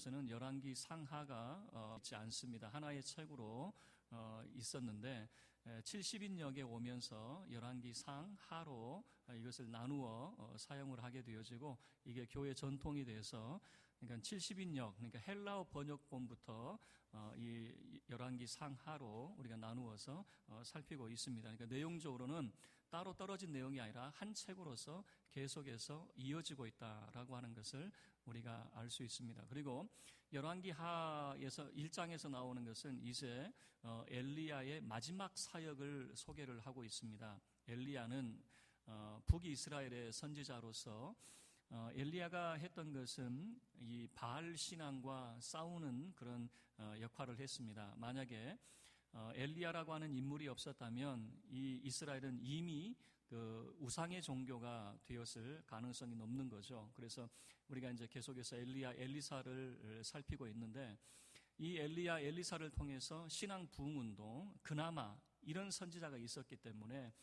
에서는 열왕기 상하가 있지 않습니다. 하나의 책으로 있었는데 70인역에 오면서 열왕기 상하로 이것을 나누어 사용을 하게 되어지고 이게 교회 전통이 돼서 그러니까 70인역, 그러니까 헬라어 번역본부터 이 열왕기 상하로 우리가 나누어서 살피고 있습니다. 그러니까 내용적으로는 따로 떨어진 내용이 아니라 한 책으로서 계속해서 이어지고 있다라고 하는 것을 우리가 알 수 있습니다. 그리고 열왕기 하에서 1장에서 나오는 것은 이제 엘리야의 마지막 사역을 소개를 하고 있습니다. 엘리야는 북이스라엘의 선지자로서 엘리야가 했던 것은 이 바알 신앙과 싸우는 그런 역할을 했습니다. 만약에 엘리야라고 하는 인물이 없었다면 이 이스라엘은 이미 그 우상의 종교가 되었을 가능성이 높는 거죠. 그래서 우리가 이제 계속해서 엘리야, 엘리사를 살피고 있는데 이 엘리야, 엘리사를 통해서 신앙 부흥운동, 그나마 이런 선지자가 있었기 때문에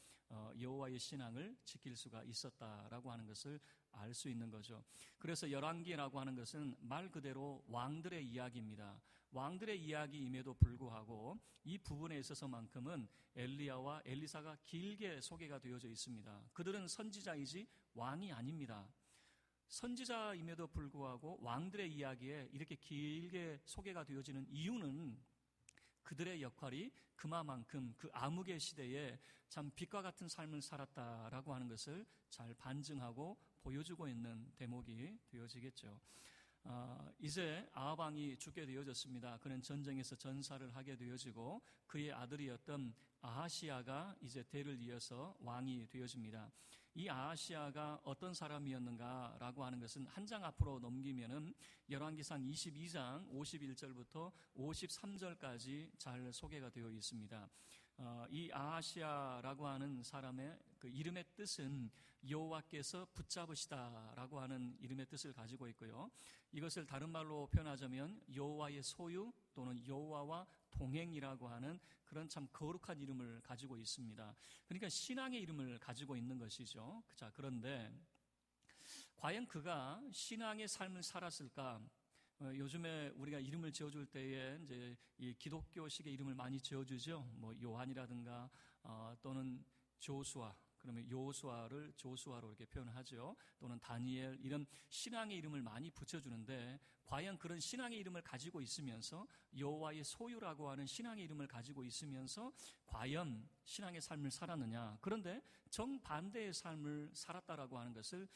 여호와의 신앙을 지킬 수가 있었다라고 하는 것을 알 수 있는 거죠. 그래서 열왕기라고 하는 것은 말 그대로 왕들의 이야기입니다. 왕들의 이야기임에도 불구하고 이 부분에 있어서만큼은 엘리야와 엘리사가 길게 소개가 되어져 있습니다. 그들은 선지자이지 왕이 아닙니다. 선지자임에도 불구하고 왕들의 이야기에 이렇게 길게 소개가 되어지는 이유는 그들의 역할이 그만큼 그 암흑의 시대에 참 빛과 같은 삶을 살았다라고 하는 것을 잘 반증하고 보여주고 있는 대목이 되어지겠죠. 이제 아합 왕이 죽게 되어졌습니다. 그는 전쟁에서 전사를 하게 되어지고 그의 아들이었던 아하시야가 이제 대를 이어서 왕이 되어집니다. 이 아하시야가 어떤 사람이었는가라고 하는 것은 한 장 앞으로 넘기면은 열왕기상 22장 51절부터 53절까지 잘 소개가 되어 있습니다. 이 아하시야라고 하는 사람의 그 이름의 뜻은 여호와께서 붙잡으시다라고 하는 이름의 뜻을 가지고 있고요. 이것을 다른 말로 표현하자면 여호와의 소유 또는 여호와와 동행이라고 하는 그런 참 거룩한 이름을 가지고 있습니다. 그러니까 신앙의 이름을 가지고 있는 것이죠. 자, 그런데 과연 그가 신앙의 삶을 살았을까? 요즘에 우리가 이름을 지어줄 때에 이제 이 기독교식의 이름을 많이 지어주죠. 뭐 요한이라든가 또는 조수아, 그러면 요수아를 조수아로 이렇게 표현하죠. 또는 다니엘, 이런 신앙의 이름을 많이 붙여주는데 과연 그런 신앙의 이름을 가지고 있으면서 여호와의 소유라고 하는 신앙의 이름을 가지고 있으면서 과연 신앙의 삶을 살았느냐? 그런데 정반대의 삶을 살았다라고 하는 것을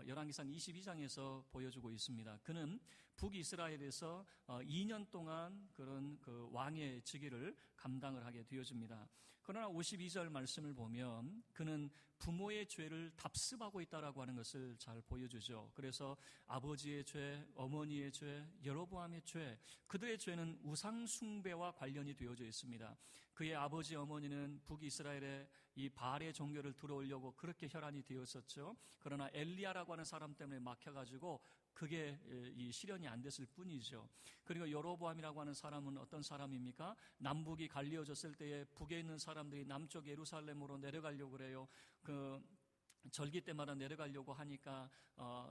열왕기상 22장에서 보여주고 있습니다. 그는 북이스라엘에서 2년 동안 그런 그 왕의 직위를 감당을 하게 되어집니다. 그러나 52절 말씀을 보면 그는 부모의 죄를 답습하고 있다라고 하는 것을 잘 보여주죠. 그래서 아버지의 죄, 어머니의 죄, 여로보암의 죄, 그들의 죄는 우상 숭배와 관련이 되어져 있습니다. 그의 아버지 어머니는 북이스라엘의 이 바알의 종교를 들어오려고 그렇게 혈안이 되었었죠. 그러나 엘리야라고 하는 사람 때문에 막혀가지고 그게 이 실현이 안 됐을 뿐이죠. 그리고 여로보암이라고 하는 사람은 어떤 사람입니까? 남북이 갈리어졌을 때에 북에 있는 사람들이 남쪽 예루살렘으로 내려가려고 그래요. 그 절기 때마다 내려가려고 하니까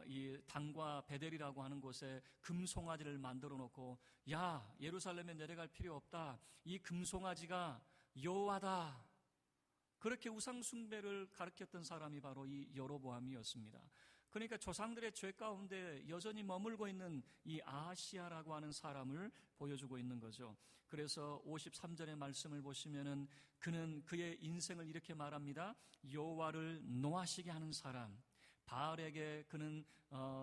이 단과 베델이라고 하는 곳에 금송아지를 만들어 놓고, 야, 예루살렘에 내려갈 필요 없다. 이 금송아지가 여호와다. 그렇게 우상 숭배를 가르쳤던 사람이 바로 이 여로보암이었습니다. 그러니까 조상들의 죄 가운데 여전히 머물고 있는 이 아하시야라고 하는 사람을 보여주고 있는 거죠. 그래서 53절의 말씀을 보시면은 그는 그의 인생을 이렇게 말합니다. 여호와를 노하시게 하는 사람. 바알에게 그는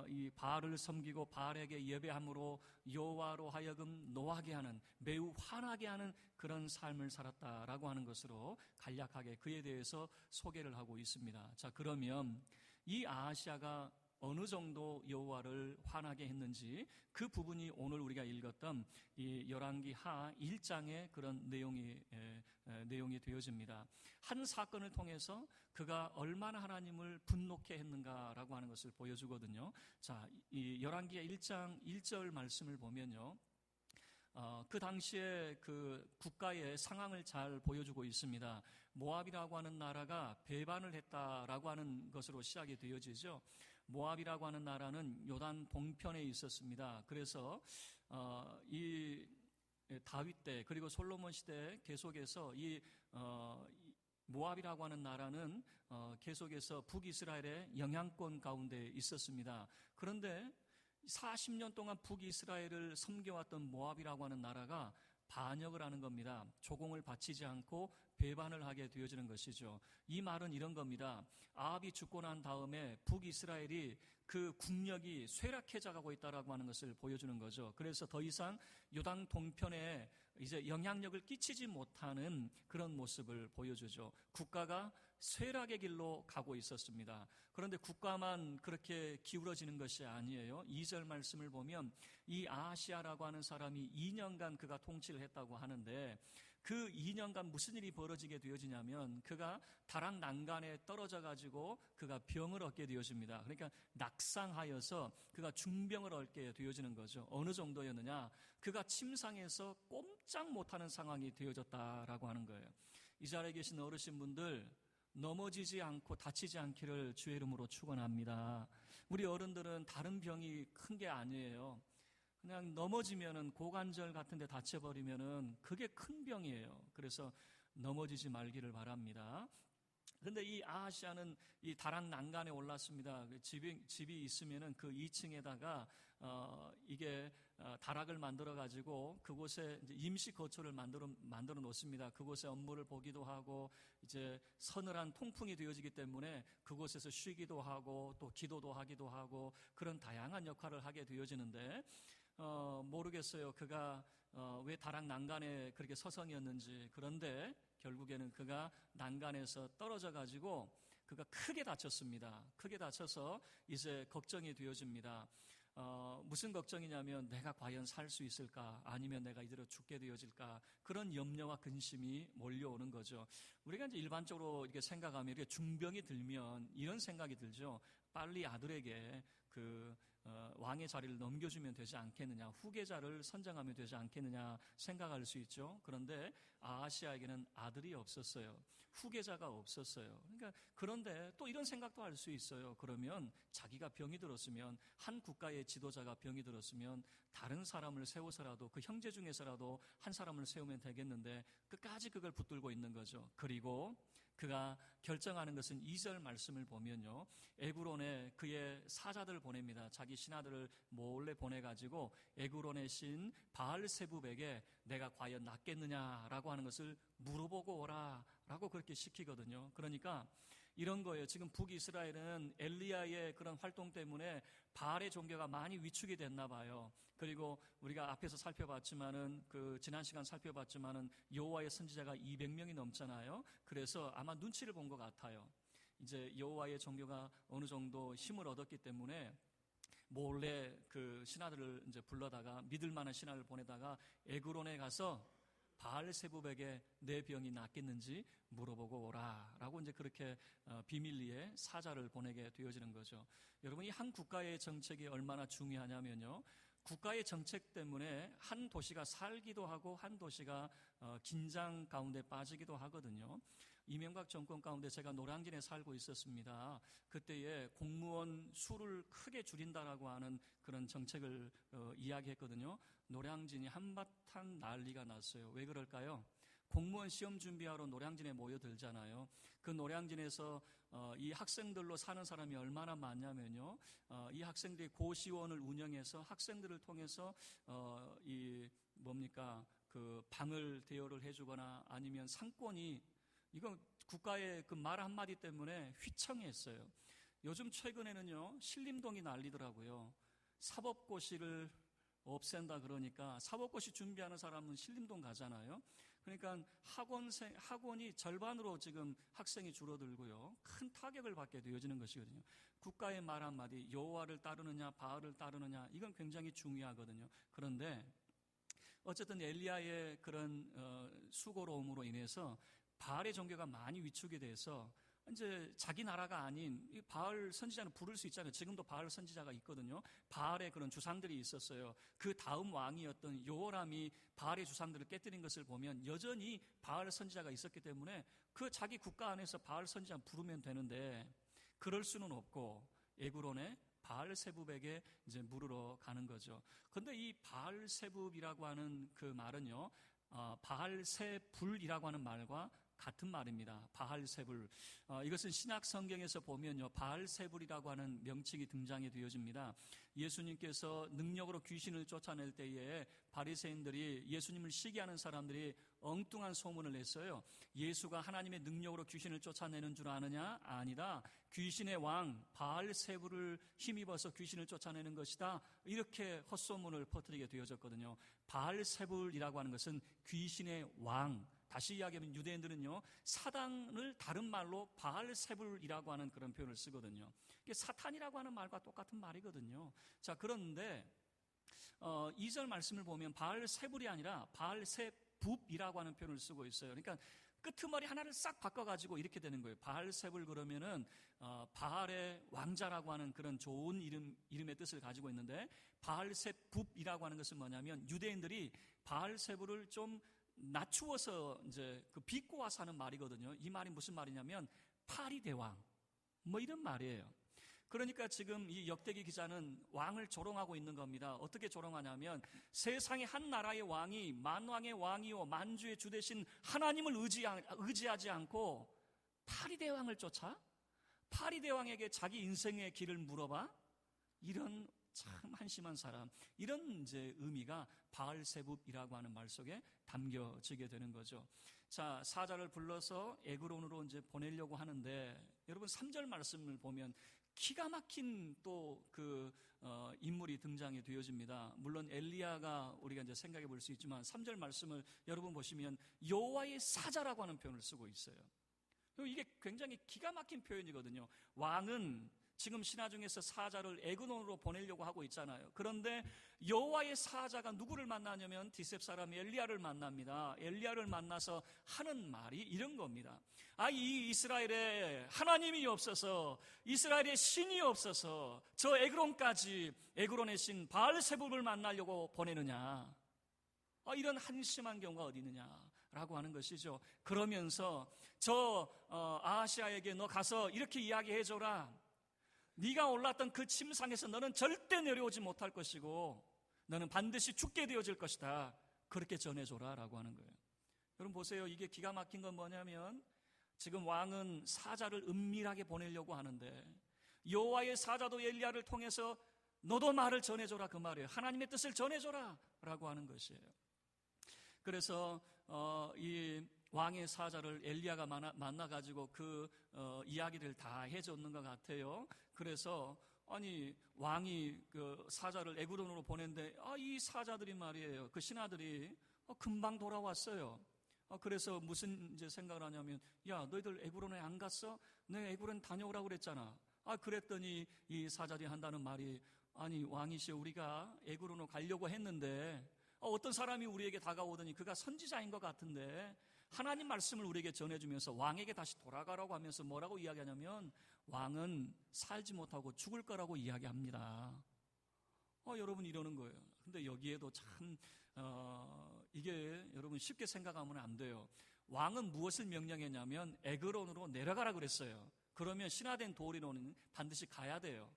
이 바알을 섬기고 바알에게 예배함으로 여호와로 하여금 노하게 하는, 매우 화나게 하는 그런 삶을 살았다라고 하는 것으로 간략하게 그에 대해서 소개를 하고 있습니다. 자, 그러면 이 아하시야가 어느 정도 여호와를 화나게 했는지 그 부분이 오늘 우리가 읽었던 이 열왕기 하 1장의 그런 내용이 되어집니다. 한 사건을 통해서 그가 얼마나 하나님을 분노케 했는가라고 하는 것을 보여주거든요. 자, 이 열왕기 1장 1절 말씀을 보면요. 그 당시에 그 국가의 상황을 잘 보여주고 있습니다. 모압이라고 하는 나라가 배반을 했다라고 하는 것으로 시작이 되어지죠. 모압이라고 하는 나라는 요단 동편에 있었습니다. 그래서 이 다윗 때 그리고 솔로몬 시대 계속해서 이 모압이라고 하는 나라는 계속해서 북이스라엘의 영향권 가운데 있었습니다. 그런데 40년 동안 북이스라엘을 섬겨왔던 모압이라고 하는 나라가 반역을 하는 겁니다. 조공을 바치지 않고 배반을 하게 되어지는 것이죠. 이 말은 이런 겁니다. 아합이 죽고 난 다음에 북이스라엘이 그 국력이 쇠락해져 가고 있다라고 하는 것을 보여주는 거죠. 그래서 더 이상 요단 동편에 이제 영향력을 끼치지 못하는 그런 모습을 보여주죠. 국가가 쇠락의 길로 가고 있었습니다. 그런데 국가만 그렇게 기울어지는 것이 아니에요. 2절 말씀을 보면 이 아하시아라고 하는 사람이 2년간 그가 통치를 했다고 하는데 그 2년간 무슨 일이 벌어지게 되어지냐면 그가 다락 난간에 떨어져 가지고 그가 병을 얻게 되어집니다. 그러니까 낙상하여서 그가 중병을 얻게 되어지는 거죠. 어느 정도였느냐? 그가 침상에서 꼼짝 못하는 상황이 되어졌다라고 하는 거예요. 이 자리에 계신 어르신분들 넘어지지 않고 다치지 않기를 주의 이름으로 축원합니다. 우리 어른들은 다른 병이 큰 게 아니에요. 그냥 넘어지면은 고관절 같은 데 다쳐버리면은 그게 큰 병이에요. 그래서 넘어지지 말기를 바랍니다. 그런데 이 아하시아는 이 다락 난간에 올랐습니다. 집이 있으면은 그 2층에다가 이게 다락을 만들어 가지고 그곳에 이제 임시 거처를 만들어 놓습니다. 그곳에 업무를 보기도 하고 이제 서늘한 통풍이 되어지기 때문에 그곳에서 쉬기도 하고 또 기도도 하기도 하고 그런 다양한 역할을 하게 되어지는데 모르겠어요. 그가 왜 다락 난간에 그렇게 서성이었는지. 그런데 결국에는 그가 난간에서 떨어져 가지고 그가 크게 다쳤습니다. 크게 다쳐서 이제 걱정이 되어집니다. 무슨 걱정이냐면 내가 과연 살 수 있을까? 아니면 내가 이대로 죽게 되어질까? 그런 염려와 근심이 몰려오는 거죠. 우리가 이제 일반적으로 이렇게 생각하면 이렇게 중병이 들면 이런 생각이 들죠. 빨리 아들에게 왕의 자리를 넘겨주면 되지 않겠느냐, 후계자를 선정하면 되지 않겠느냐 생각할 수 있죠. 그런데 아하시아에게는 아들이 없었어요. 후계자가 없었어요. 그러니까 그런데 또 이런 생각도 할 수 있어요. 그러면 자기가 병이 들었으면, 한 국가의 지도자가 병이 들었으면 다른 사람을 세워서라도, 그 형제 중에서라도 한 사람을 세우면 되겠는데 끝까지 그걸 붙들고 있는 거죠. 그리고 그가 결정하는 것은 2절 말씀을 보면요, 에그론에 그의 사자들을 보냅니다. 자기 신하들을 몰래 보내가지고 에그론의 신 바알세붑에게 내가 과연 낫겠느냐라고 하는 것을 물어보고 오라 라고 그렇게 시키거든요. 그러니까 이런 거예요. 지금 북이스라엘은 엘리야의 그런 활동 때문에 바알의 종교가 많이 위축이 됐나 봐요. 그리고 우리가 앞에서 살펴봤지만은, 지난 시간 살펴봤지만은 여호와의 선지자가 200명이 넘잖아요. 그래서 아마 눈치를 본 것 같아요. 이제 여호와의 종교가 어느 정도 힘을 얻었기 때문에 몰래 그 신하들을 이제 불러다가, 믿을 만한 신하를 보내다가 에그론에 가서 바알세붑에게 내 병이 낫겠는지 물어보고 오라라고 이제 그렇게 비밀리에 사자를 보내게 되어지는 거죠. 여러분, 이 한 국가의 정책이 얼마나 중요하냐면요, 국가의 정책 때문에 한 도시가 살기도 하고 한 도시가 긴장 가운데 빠지기도 하거든요. 이명박 정권 가운데 제가 노량진에 살고 있었습니다. 그때에 공무원 수를 크게 줄인다라고 하는 그런 정책을 이야기했거든요. 노량진이 한바탕 난리가 났어요. 왜 그럴까요? 공무원 시험 준비하러 노량진에 모여들잖아요. 그 노량진에서 이 학생들로 사는 사람이 얼마나 많냐면요, 이 학생들이 고시원을 운영해서 학생들을 통해서 그 방을 대여를 해주거나 아니면 상권이, 이건 국가의 그 말 한마디 때문에 휘청했어요. 요즘 최근에는요, 신림동이 난리더라고요. 사법고시를 없앤다 그러니까 사법고시 준비하는 사람은 신림동 가잖아요. 그러니까 학원이 절반으로 지금 학생이 줄어들고요, 큰 타격을 받게 되어지는 것이거든요. 국가의 말 한마디, 여호와를 따르느냐 바알을 따르느냐, 이건 굉장히 중요하거든요. 그런데 어쨌든 엘리야의 그런 수고로움으로 인해서 바알의 종교가 많이 위축이 돼서 이제 자기 나라가 아닌 이 바알 선지자는 부를 수 있잖아요. 지금도 바알 선지자가 있거든요. 바알의 그런 주상들이 있었어요. 그 다음 왕이었던 요호람이 바알의 주상들을 깨뜨린 것을 보면 여전히 바알 선지자가 있었기 때문에 그 자기 국가 안에서 바알 선지자 부르면 되는데, 그럴 수는 없고 에그론의 바알세붑에게 이제 물으러 가는 거죠. 그런데 이 바알세붑이라고 하는 그 말은요, 바알세불이라고 하는 말과 같은 말입니다. 바알세불. 이것은 신약 성경에서 보면요, 바알세불이라고 하는 명칭이 등장이 되어집니다. 예수님께서 능력으로 귀신을 쫓아낼 때에 바리새인들이, 예수님을 시기하는 사람들이 엉뚱한 소문을 냈어요. 예수가 하나님의 능력으로 귀신을 쫓아내는 줄 아느냐? 아니다. 귀신의 왕 바알세불을 힘입어서 귀신을 쫓아내는 것이다. 이렇게 헛소문을 퍼뜨리게 되어졌거든요. 바알세불이라고 하는 것은 귀신의 왕, 다시 이야기하면 유대인들은요, 사단을 다른 말로 바알세불이라고 하는 그런 표현을 쓰거든요. 이게 사탄이라고 하는 말과 똑같은 말이거든요. 자, 그런데 2절 말씀을 보면 바알세불이 아니라 바알세붑이라고 하는 표현을 쓰고 있어요. 그러니까 끄트머리 하나를 싹 바꿔가지고 이렇게 되는 거예요. 바알세불 그러면은 바알의 왕자라고 하는 그런 좋은 이름의 뜻을 가지고 있는데, 바알세붑이라고 하는 것은 뭐냐면 유대인들이 바알세불을 좀 낮추어서 이제 그 비꼬 와서 하는 말이거든요. 이 말이 무슨 말이냐면 파리대왕 뭐 이런 말이에요. 그러니까 지금 이 역대기 기자는 왕을 조롱하고 있는 겁니다. 어떻게 조롱하냐면 세상의 한 나라의 왕이 만왕의 왕이요 만주의 주 되신 하나님을 의지하지 않고 파리대왕을 쫓아? 파리대왕에게 자기 인생의 길을 물어봐? 이런 참 한심한 사람, 이런 이제 의미가 바알세붑이라고 하는 말 속에 담겨지게 되는 거죠. 자, 사자를 불러서 에그론으로 이제 보내려고 하는데, 여러분 3절 말씀을 보면 기가 막힌 또 그 인물이 등장이 되어집니다. 물론 엘리야가 우리가 이제 생각해 볼 수 있지만 3절 말씀을 여러분 보시면 여호와의 사자라고 하는 표현을 쓰고 있어요. 이게 굉장히 기가 막힌 표현이거든요. 왕은 지금 신화 중에서 사자를 에그론으로 보내려고 하고 있잖아요. 그런데 여호와의 사자가 누구를 만나냐면 디셉 사람 엘리야를 만납니다. 엘리야를 만나서 하는 말이 이런 겁니다. 이 이스라엘에 하나님이 없어서, 이스라엘에 신이 없어서 저 에그론까지, 에그론의 신 바알세붑을 만나려고 보내느냐? 이런 한심한 경우가 어디 있느냐라고 하는 것이죠. 그러면서 저 아하시아에게 너 가서 이렇게 이야기해줘라. 네가 올랐던 그 침상에서 너는 절대 내려오지 못할 것이고 너는 반드시 죽게 되어질 것이다. 그렇게 전해줘라 라고 하는 거예요. 여러분 보세요. 이게 기가 막힌 건 뭐냐면 지금 왕은 사자를 은밀하게 보내려고 하는데 여호와의 사자도 엘리야를 통해서 너도 말을 전해줘라 그 말이에요. 하나님의 뜻을 전해줘라 라고 하는 것이에요. 그래서 이 왕의 사자를 엘리야가 만나가지고 그 이야기를 다 해줬는 것 같아요. 그래서 왕이 그 사자를 에그론으로 보낸데 이 사자들이 말이에요. 그 신하들이 금방 돌아왔어요. 그래서 무슨 이제 생각을 하냐면, 야, 너희들 에그론에 안 갔어? 내가 에그론 다녀오라고 그랬잖아. 그랬더니 이 사자들이 한다는 말이, 왕이시여, 우리가 에그론으로 가려고 했는데 어떤 사람이 우리에게 다가오더니 그가 선지자인 것 같은데 하나님 말씀을 우리에게 전해주면서 왕에게 다시 돌아가라고 하면서 뭐라고 이야기하냐면 왕은 살지 못하고 죽을 거라고 이야기합니다. 여러분 이러는 거예요. 근데 여기에도 참 이게 여러분 쉽게 생각하면 안 돼요. 왕은 무엇을 명령했냐면 에그론으로 내려가라 그랬어요. 그러면 신화된 도리로는 반드시 가야 돼요.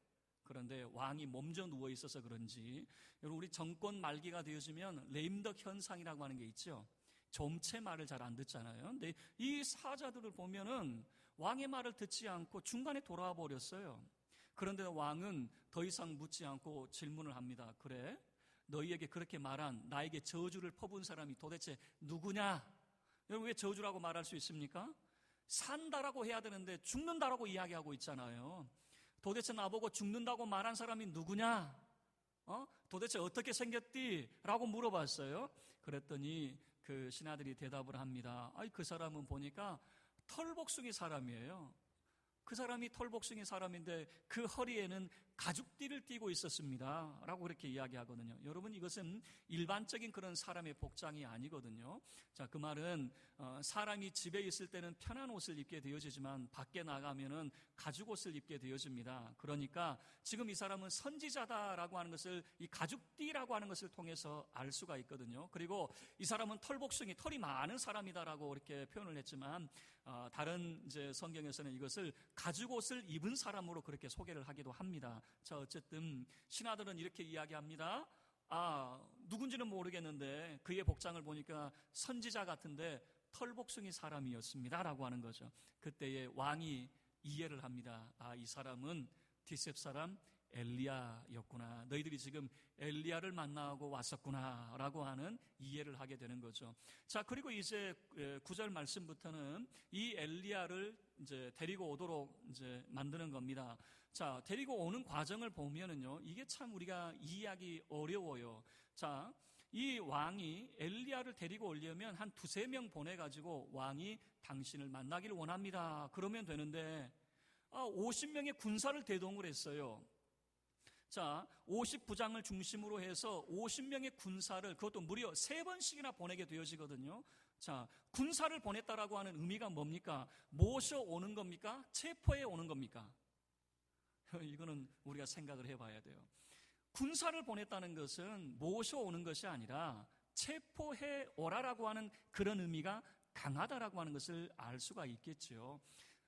그런데 왕이 몸져 누워 있어서 그런지, 여러분 우리 정권 말기가 되어지면 레임덕 현상이라고 하는 게 있죠. 점체 말을 잘 안 듣잖아요. 근데 이 사자들을 보면은 왕의 말을 듣지 않고 중간에 돌아와 버렸어요. 그런데 왕은 더 이상 묻지 않고 질문을 합니다. 그래? 너희에게 그렇게 말한, 나에게 저주를 퍼부은 사람이 도대체 누구냐? 여러분 왜 저주라고 말할 수 있습니까? 산다라고 해야 되는데 죽는다라고 이야기하고 있잖아요. 도대체 나보고 죽는다고 말한 사람이 누구냐? 도대체 어떻게 생겼디? 라고 물어봤어요. 그랬더니 그 신하들이 대답을 합니다. 그 사람은 보니까 털복숭이 사람이에요. 그 사람이 털복숭이 사람인데 그 허리에는 가죽띠를 띠고 있었습니다 라고 그렇게 이야기하거든요. 여러분, 이것은 일반적인 그런 사람의 복장이 아니거든요. 자, 그 말은 사람이 집에 있을 때는 편한 옷을 입게 되어지지만 밖에 나가면은 가죽 옷을 입게 되어집니다. 그러니까 지금 이 사람은 선지자다라고 하는 것을 이 가죽띠라고 하는 것을 통해서 알 수가 있거든요. 그리고 이 사람은 털복숭이, 털이 많은 사람이다라고 이렇게 표현을 했지만 다른 이제 성경에서는 이것을 가죽 옷을 입은 사람으로 그렇게 소개를 하기도 합니다. 자, 어쨌든 신하들은 이렇게 이야기합니다. 누군지는 모르겠는데 그의 복장을 보니까 선지자 같은데 털복숭이 사람이었습니다 라고 하는 거죠. 그때의 왕이 이해를 합니다. 이 사람은 디셉 사람 엘리야였구나. 너희들이 지금 엘리야를 만나고 왔었구나 라고 하는 이해를 하게 되는 거죠. 자, 그리고 이제 9절 말씀부터는 이 엘리야를 이제 데리고 오도록 이제 만드는 겁니다. 자, 데리고 오는 과정을 보면은요, 이게 참 우리가 이해하기 어려워요. 자, 이 왕이 엘리야를 데리고 오려면 한 2-3명 보내가지고 왕이 당신을 만나기를 원합니다. 그러면 되는데 50명의 군사를 대동을 했어요. 자, 50부장을 중심으로 해서 50명의 군사를, 그것도 무려 3번씩이나 보내게 되어지거든요. 자, 군사를 보냈다라고 하는 의미가 뭡니까? 모셔오는 겁니까? 체포해 오는 겁니까? 이거는 우리가 생각을 해봐야 돼요. 군사를 보냈다는 것은 모셔오는 것이 아니라 체포해 오라라고 하는 그런 의미가 강하다라고 하는 것을 알 수가 있겠죠.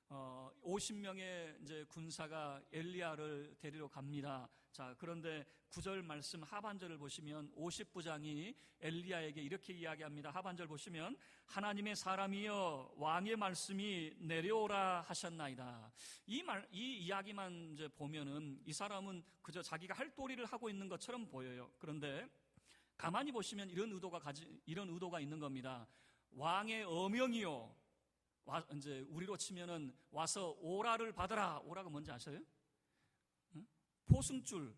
50명의 이제 군사가 엘리야를 데리러 갑니다. 자, 그런데 9절 말씀 하반절을 보시면 50부장이 엘리야에게 이렇게 이야기합니다. 하반절 보시면 하나님의 사람이여 왕의 말씀이 내려오라 하셨나이다. 이 이야기만 이제 보면은 이 사람은 그저 자기가 할 도리를 하고 있는 것처럼 보여요. 그런데 가만히 보시면 이런 의도가 있는 겁니다. 왕의 어명이요. 이제 우리로 치면은 와서 오라를 받아라. 오라가 뭔지 아세요? 포승줄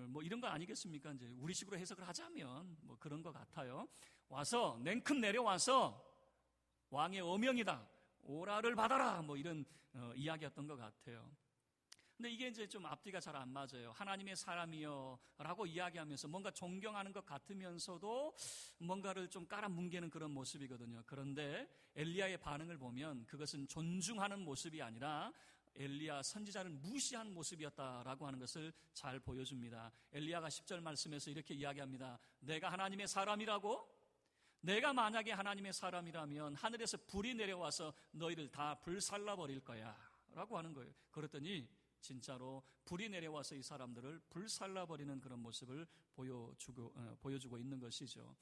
뭐 이런 거 아니겠습니까? 이제 우리식으로 해석을 하자면 뭐 그런 것 같아요. 와서 냉큼 내려와서 왕의 어명이다. 오라를 받아라. 뭐 이런 이야기였던 것 같아요. 근데 이게 이제 좀 앞뒤가 잘 안 맞아요. 하나님의 사람이여 라고 이야기하면서 뭔가 존경하는 것 같으면서도 뭔가를 좀 깔아뭉개는 그런 모습이거든요. 그런데 엘리야의 반응을 보면 그것은 존중하는 모습이 아니라 엘리야 선지자를 무시한 모습이었다라고 하는 것을 잘 보여줍니다. 엘리야가 10절 말씀에서 이렇게 이야기합니다. 내가 하나님의 사람이라고? 내가 만약에 하나님의 사람이라면 하늘에서 불이 내려와서 너희를 다 불살라버릴 거야 라고 하는 거예요. 그랬더니 진짜로 불이 내려와서 이 사람들을 불살라버리는 그런 모습을 보여주고 있는 것이죠.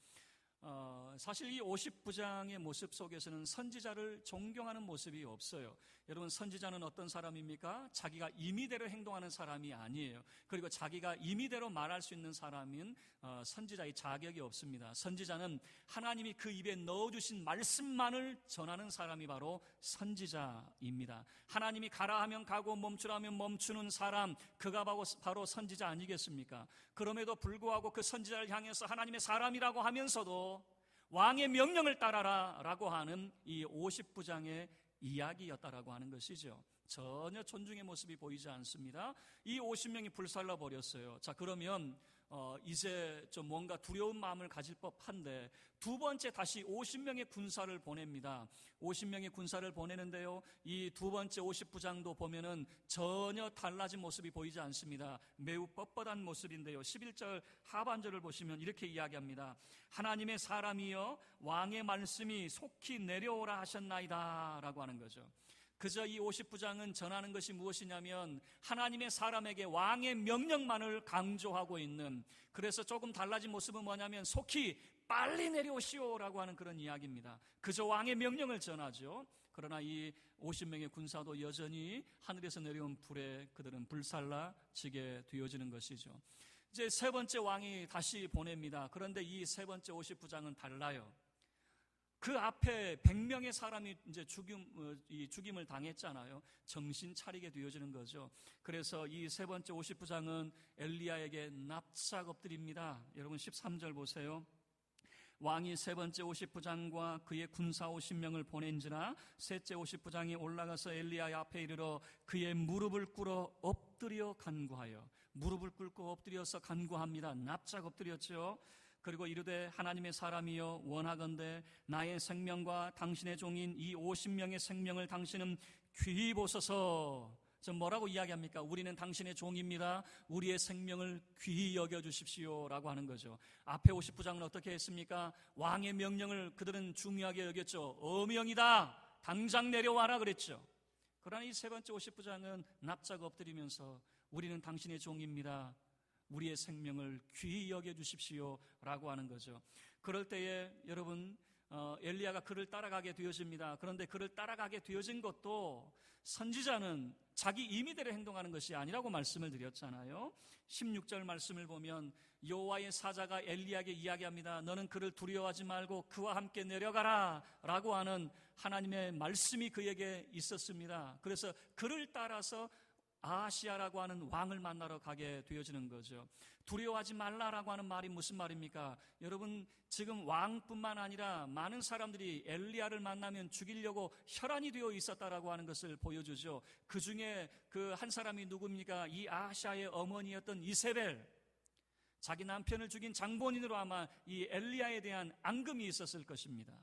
사실 이 50부장의 모습 속에서는 선지자를 존경하는 모습이 없어요. 여러분, 선지자는 어떤 사람입니까? 자기가 임의대로 행동하는 사람이 아니에요. 그리고 자기가 임의대로 말할 수 있는 사람은 선지자의 자격이 없습니다. 선지자는 하나님이 그 입에 넣어주신 말씀만을 전하는 사람이 바로 선지자입니다. 하나님이 가라 하면 가고 멈추라 하면 멈추는 사람, 그가 바로 선지자 아니겠습니까? 그럼에도 불구하고 그 선지자를 향해서 하나님의 사람이라고 하면서도 왕의 명령을 따라라 라고 하는 이 50부장의 이야기였다라고 하는 것이죠. 전혀 존중의 모습이 보이지 않습니다. 이 50명이 불살라 버렸어요. 자, 그러면 이제 좀 뭔가 두려운 마음을 가질 법한데 두 번째 다시 50명의 군사를 보냅니다. 50명의 군사를 보내는데요, 이 두 번째 50부장도 보면은 전혀 달라진 모습이 보이지 않습니다. 매우 뻣뻣한 모습인데요, 11절 하반절을 보시면 이렇게 이야기합니다. 하나님의 사람이여 왕의 말씀이 속히 내려오라 하셨나이다 라고 하는 거죠. 그저 이 50부장은 전하는 것이 무엇이냐면 하나님의 사람에게 왕의 명령만을 강조하고 있는, 그래서 조금 달라진 모습은 뭐냐면 속히 빨리 내려오시오라고 하는 그런 이야기입니다. 그저 왕의 명령을 전하죠. 그러나 이 50명의 군사도 여전히 하늘에서 내려온 불에 그들은 불살라지게 되어지는 것이죠. 이제 세 번째 왕이 다시 보냅니다. 그런데 이 세 번째 50부장은 달라요. 그 앞에 100명의 사람이 이제 죽임을 당했잖아요. 정신 차리게 되어지는 거죠. 그래서 이 세 번째 50부장은 엘리야에게 납작 엎드립니다. 여러분 13절 보세요. 왕이 세 번째 50부장과 그의 군사 50명을 보낸지라 셋째 50부장이 올라가서 엘리야 앞에 이르러 그의 무릎을 꿇어 엎드려 간구하여 무릎을 꿇고 엎드려서 간구합니다. 납작 엎드렸죠. 그리고 이르되 하나님의 사람이여 원하건대 나의 생명과 당신의 종인 이 50명의 생명을 당신은 귀히 보소서. 저 뭐라고 이야기합니까? 우리는 당신의 종입니다. 우리의 생명을 귀히 여겨주십시오 라고 하는 거죠. 앞에 50부장은 어떻게 했습니까? 왕의 명령을 그들은 중요하게 여겼죠. 어명이다, 당장 내려와라 그랬죠. 그러나 이 세 번째 50부장은 납작 엎드리면서 우리는 당신의 종입니다. 우리의 생명을 귀히 여겨주십시오 라고 하는 거죠. 그럴 때에 여러분 엘리야가 그를 따라가게 되어집니다. 그런데 그를 따라가게 되어진 것도 선지자는 자기 임의대로 행동하는 것이 아니라고 말씀을 드렸잖아요. 16절 말씀을 보면 여호와의 사자가 엘리야에게 이야기합니다. 너는 그를 두려워하지 말고 그와 함께 내려가라 라고 하는 하나님의 말씀이 그에게 있었습니다. 그래서 그를 따라서 아하시아라고 하는 왕을 만나러 가게 되어지는 거죠. 두려워하지 말라라고 하는 말이 무슨 말입니까? 여러분, 지금 왕뿐만 아니라 많은 사람들이 엘리야를 만나면 죽이려고 혈안이 되어 있었다라고 하는 것을 보여주죠. 그 중에 그 한 사람이 누굽니까? 이 아하시아의 어머니였던 이세벨, 자기 남편을 죽인 장본인으로 아마 이 엘리야에 대한 앙금이 있었을 것입니다.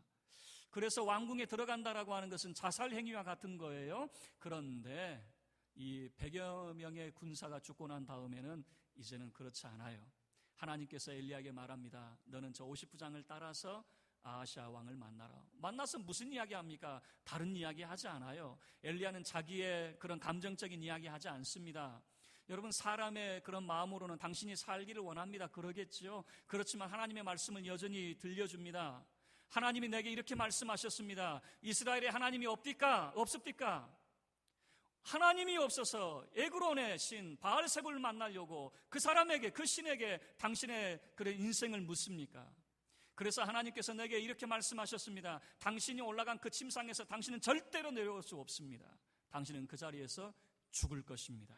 그래서 왕궁에 들어간다라고 하는 것은 자살 행위와 같은 거예요. 그런데 이 100여 명의 군사가 죽고 난 다음에는 이제는 그렇지 않아요. 하나님께서 엘리야에게 말합니다. 너는 저 50부장을 따라서 아하시아 왕을 만나라. 만나서 무슨 이야기 합니까? 다른 이야기 하지 않아요. 엘리야는 자기의 그런 감정적인 이야기 하지 않습니다. 여러분, 사람의 그런 마음으로는 당신이 살기를 원합니다. 그러겠죠. 그렇지만 하나님의 말씀을 여전히 들려줍니다. 하나님이 내게 이렇게 말씀하셨습니다. 이스라엘에 하나님이 없습니까? 하나님이 없어서 에그론의 신 바알세불을 만나려고 그 사람에게, 그 신에게 당신의 그런 인생을 묻습니까? 그래서 하나님께서 내게 이렇게 말씀하셨습니다. 당신이 올라간 그 침상에서 당신은 절대로 내려올 수 없습니다. 당신은 그 자리에서 죽을 것입니다.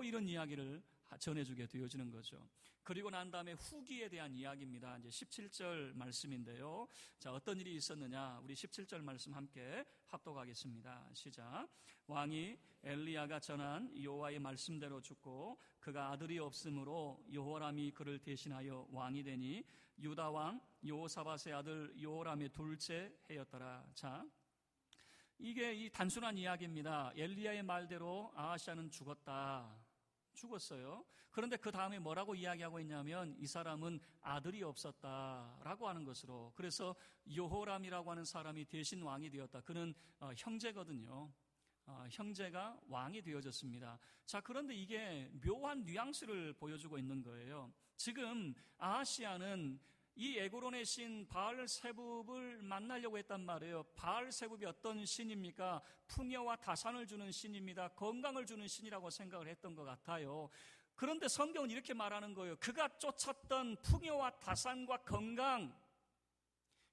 이런 이야기를 전해주게 되어지는 거죠. 그리고 난 다음에 후기에 대한 이야기입니다. 이제 17절 말씀인데요. 자, 어떤 일이 있었느냐? 우리 17절 말씀 함께 합독하겠습니다. 시작. 왕이 엘리야가 전한 여호와의 말씀대로 죽고 그가 아들이 없으므로 여호람이 그를 대신하여 왕이 되니 유다 왕 여호사밧의 아들 여호람의 둘째 해였더라. 자, 이게 이 단순한 이야기입니다. 엘리야의 말대로 아하시아는 죽었어요. 그런데 그 다음에 뭐라고 이야기하고 있냐면 이 사람은 아들이 없었다라고 하는 것으로, 그래서 여호람이라고 하는 사람이 대신 왕이 되었다. 그는 형제거든요. 형제가 왕이 되어졌습니다. 자, 그런데 이게 묘한 뉘앙스를 보여주고 있는 거예요. 지금 아하시아는 이 에그론의 신 바알세붑을 만나려고 했단 말이에요. 바알세붑이 어떤 신입니까? 풍요와 다산을 주는 신입니다. 건강을 주는 신이라고 생각을 했던 것 같아요. 그런데 성경은 이렇게 말하는 거예요. 그가 쫓았던 풍요와 다산과 건강,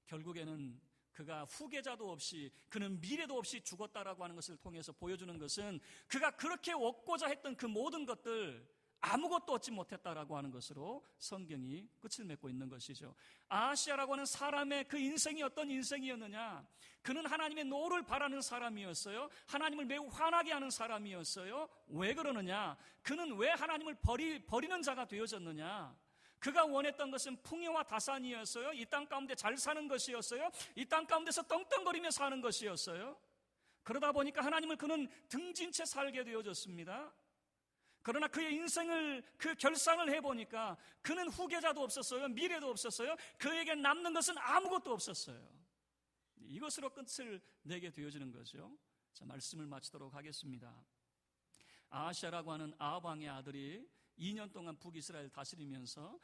결국에는 그가 후계자도 없이, 그는 미래도 없이 죽었다라고 하는 것을 통해서 보여주는 것은 그가 그렇게 얻고자 했던 그 모든 것들 아무것도 얻지 못했다라고 하는 것으로 성경이 끝을 맺고 있는 것이죠. 아하시아라고 하는 사람의 그 인생이 어떤 인생이었느냐? 그는 하나님의 노를 바라는 사람이었어요. 하나님을 매우 화나게 하는 사람이었어요. 왜 그러느냐? 그는 왜 하나님을 버리는 자가 되어졌느냐? 그가 원했던 것은 풍요와 다산이었어요. 이 땅 가운데 잘 사는 것이었어요. 이 땅 가운데서 떵떵거리며 사는 것이었어요. 그러다 보니까 하나님을 그는 등진 채 살게 되어졌습니다. 그러나 그의 인생을, 그 결산을 해보니까 그는 후계자도 없었어요. 미래도 없었어요. 그에게 남는 것은 아무것도 없었어요. 이것으로 끝을 내게 되어지는 거죠. 자, 말씀을 마치도록 하겠습니다. 아하시아라고 하는 아합 왕의 아들이 2년 동안 북이스라엘 다스리면서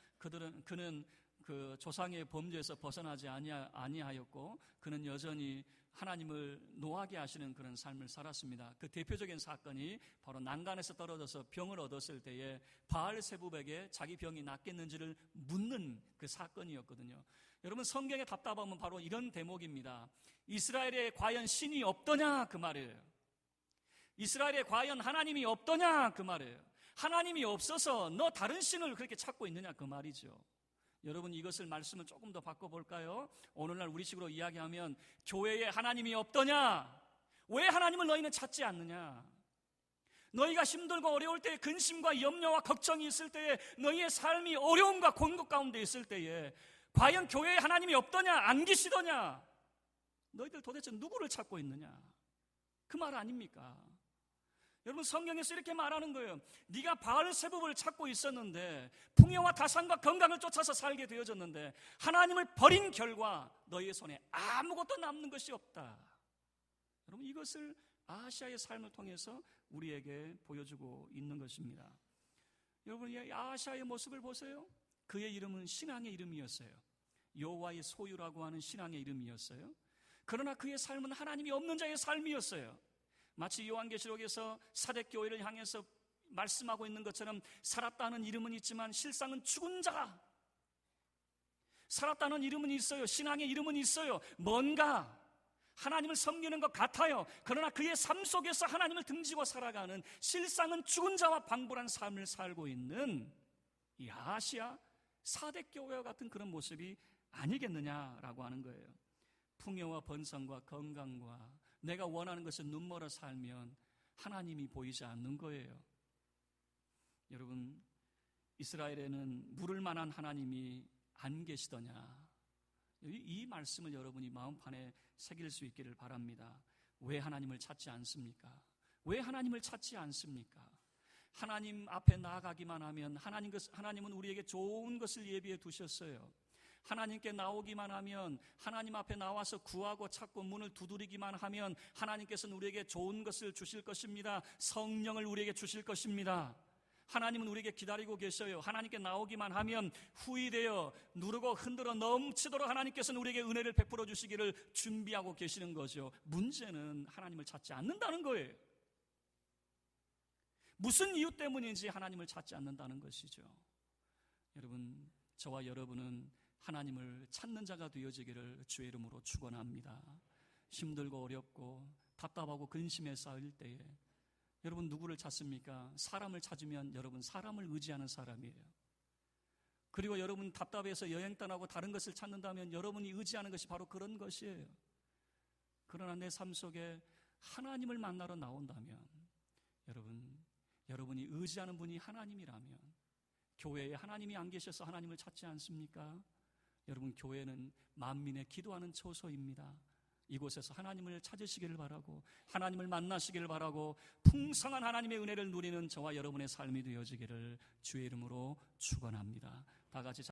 그는 그 조상의 범죄에서 벗어나지 아니하였고 그는 여전히 하나님을 노하게 하시는 그런 삶을 살았습니다. 그 대표적인 사건이 바로 난간에서 떨어져서 병을 얻었을 때에 바알세붑에게 자기 병이 낫겠는지를 묻는 그 사건이었거든요. 여러분, 성경에 답답하면 바로 이런 대목입니다. 이스라엘에 과연 신이 없더냐 그 말이에요. 이스라엘에 과연 하나님이 없더냐 그 말이에요. 하나님이 없어서 너 다른 신을 그렇게 찾고 있느냐 그 말이죠. 여러분, 이것을 말씀을 조금 더 바꿔볼까요? 오늘날 우리식으로 이야기하면 교회에 하나님이 없더냐? 왜 하나님을 너희는 찾지 않느냐? 너희가 힘들고 어려울 때에 근심과 염려와 걱정이 있을 때에 너희의 삶이 어려움과 곤곡 가운데 있을 때에 과연 교회에 하나님이 없더냐 안 계시더냐 너희들 도대체 누구를 찾고 있느냐 그 말 아닙니까? 여러분 성경에서 이렇게 말하는 거예요. 네가 바알세불을 찾고 있었는데 풍요와 다산과 건강을 쫓아서 살게 되어졌는데 하나님을 버린 결과 너희의 손에 아무것도 남는 것이 없다. 여러분 이것을 아하시아의 삶을 통해서 우리에게 보여주고 있는 것입니다. 여러분 이 아하시아의 모습을 보세요. 그의 이름은 신앙의 이름이었어요. 여호와의 소유라고 하는 신앙의 이름이었어요. 그러나 그의 삶은 하나님이 없는 자의 삶이었어요. 마치 요한계시록에서 사대교회를 향해서 말씀하고 있는 것처럼 살았다는 이름은 있지만 실상은 죽은 자. 살았다는 이름은 있어요. 신앙의 이름은 있어요. 뭔가 하나님을 섬기는 것 같아요. 그러나 그의 삶 속에서 하나님을 등지고 살아가는 실상은 죽은 자와 방불한 삶을 살고 있는 이 아시아 사대교회와 같은 그런 모습이 아니겠느냐라고 하는 거예요. 풍요와 번성과 건강과 내가 원하는 것을 눈멀어 살면 하나님이 보이지 않는 거예요. 여러분 이스라엘에는 물을 만한 하나님이 안 계시더냐 이 말씀을 여러분이 마음판에 새길 수 있기를 바랍니다. 왜 하나님을 찾지 않습니까? 왜 하나님을 찾지 않습니까? 하나님 앞에 나아가기만 하면 하나님은 우리에게 좋은 것을 예비해 두셨어요. 하나님께 나오기만 하면 하나님 앞에 나와서 구하고 찾고 문을 두드리기만 하면 하나님께서는 우리에게 좋은 것을 주실 것입니다. 성령을 우리에게 주실 것입니다. 하나님은 우리에게 기다리고 계셔요. 하나님께 나오기만 하면 후이되어 누르고 흔들어 넘치도록 하나님께서는 우리에게 은혜를 베풀어 주시기를 준비하고 계시는 거죠. 문제는 하나님을 찾지 않는다는 거예요. 무슨 이유 때문인지 하나님을 찾지 않는다는 것이죠. 여러분 저와 여러분은 하나님을 찾는 자가 되어지기를 주의 이름으로 축원합니다. 힘들고 어렵고 답답하고 근심에 쌓일 때에 여러분 누구를 찾습니까? 사람을 찾으면 여러분 사람을 의지하는 사람이에요. 그리고 여러분 답답해서 여행 떠나고 다른 것을 찾는다면 여러분이 의지하는 것이 바로 그런 것이에요. 그러나 내 삶 속에 하나님을 만나러 나온다면 여러분이 의지하는 분이 하나님이라면 교회에 하나님이 안 계셔서 하나님을 찾지 않습니까? 여러분 교회는 만민의 기도하는 처소입니다. 이곳에서 하나님을 찾으시기를 바라고 하나님을 만나시기를 바라고 풍성한 하나님의 은혜를 누리는 저와 여러분의 삶이 되어지기를 주의 이름으로 축원합니다. 다 같이